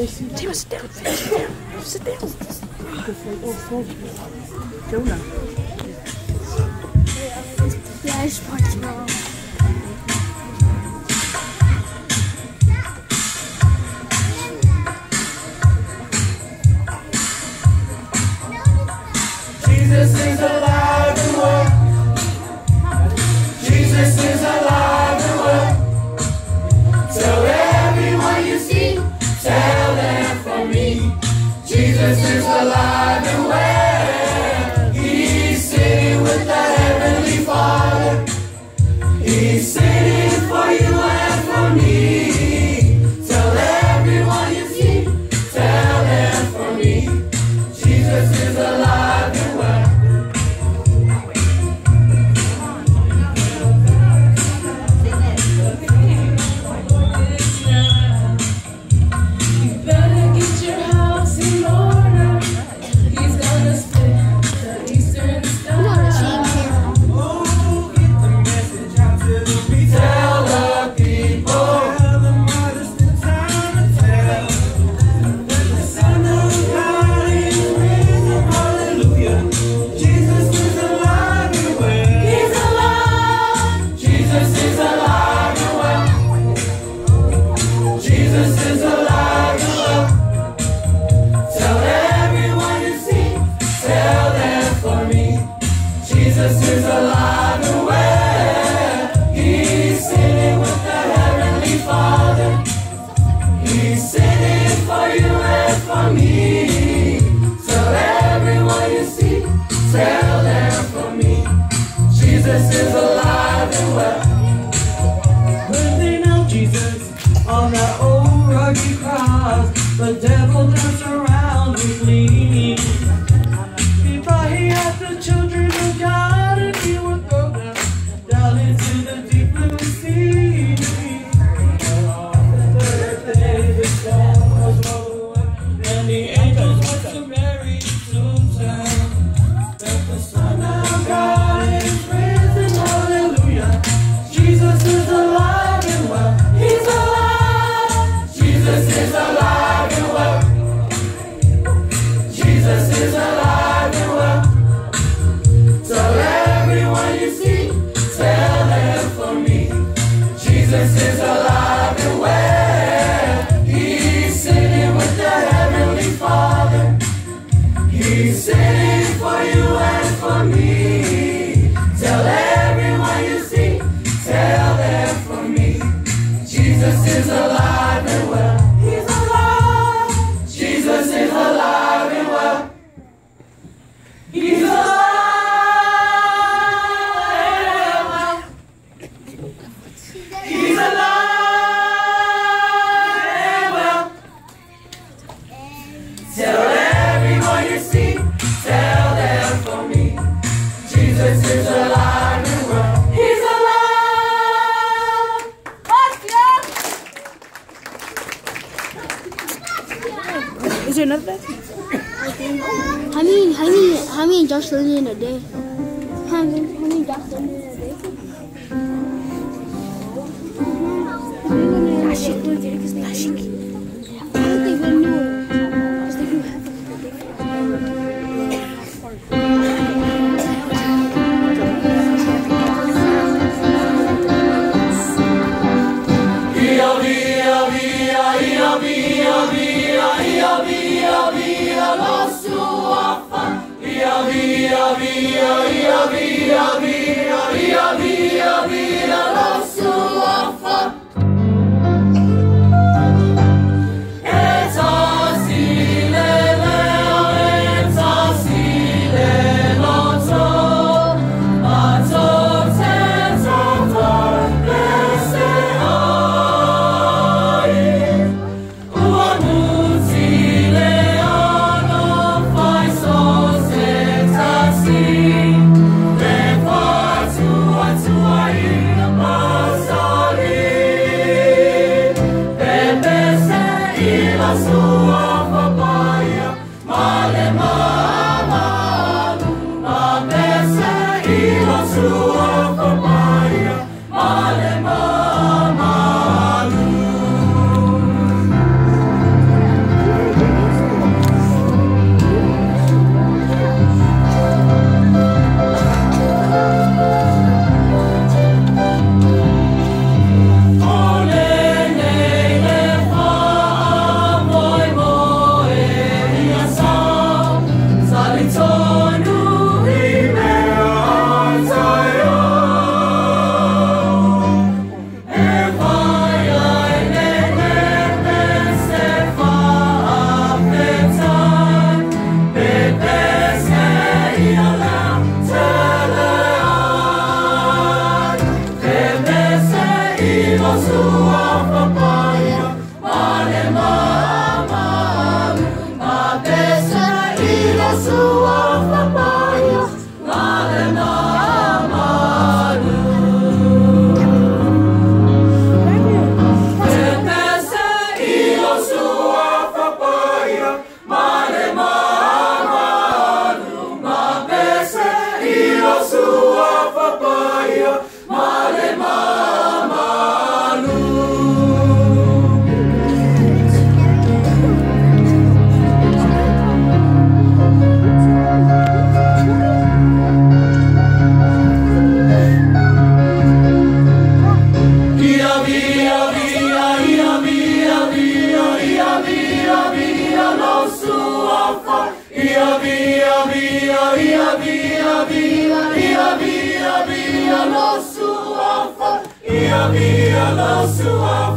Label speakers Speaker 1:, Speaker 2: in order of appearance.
Speaker 1: Taylor, sit down. Sit down. Sit down. Jonah.
Speaker 2: Yeah, I just parked wrong.
Speaker 3: Jesus is alive and well. Jesus is alive and well. Tell everyone you see, tell them from me. Jesus is alive and well. He's sitting with the Heavenly Father. He's sitting for you and for me. Tell everyone you see, tell them from me. Jesus is alive and well. You better get your house in order. He's gonna split the eastern sky. Oh, get the message out to the people. Tell the people. Tell them what it's the time to tell. That the Son of God is risen. Hallelujah. Jesus is alive and well. He's alive. Jesus is alive and well. Jesus is alive and well. Tell everyone you see, tell them for me. Jesus is alive and well. He's sitting with the Heavenly Father. He's sitting for you and for me. Tell everyone you see, tell them for me. Jesus is alive and well. When they know Jesus on that old rugged cross, the devil danced around with me. He thought he had the children of God and he would throw them down into the deep blue sea. The third day the storm was rolled away, and the angels went to Mary to tell that the Son of God is risen. Hallelujah. Jesus is alive and well. He's alive. Jesus is alive and well. Jesus is alive and well. Tell everyone you see, tell them for me. Jesus is alive and well. He's sitting with the Heavenly Father. He's sitting for you and for me. Tell everyone you see, tell them for me. Jesus is alive and well. He's alive. Jesus is alive and well. He's alive and well. He's alive and well. Tell everyone you see, tell them for me. Jesus is alive and well. He's alive.
Speaker 1: Is there another bed?
Speaker 2: How many Josh living in a day? How many Josh living in a day?
Speaker 1: Flashing. It's flashing.
Speaker 2: I don't think they know. Because they do have
Speaker 3: Ami alosuwa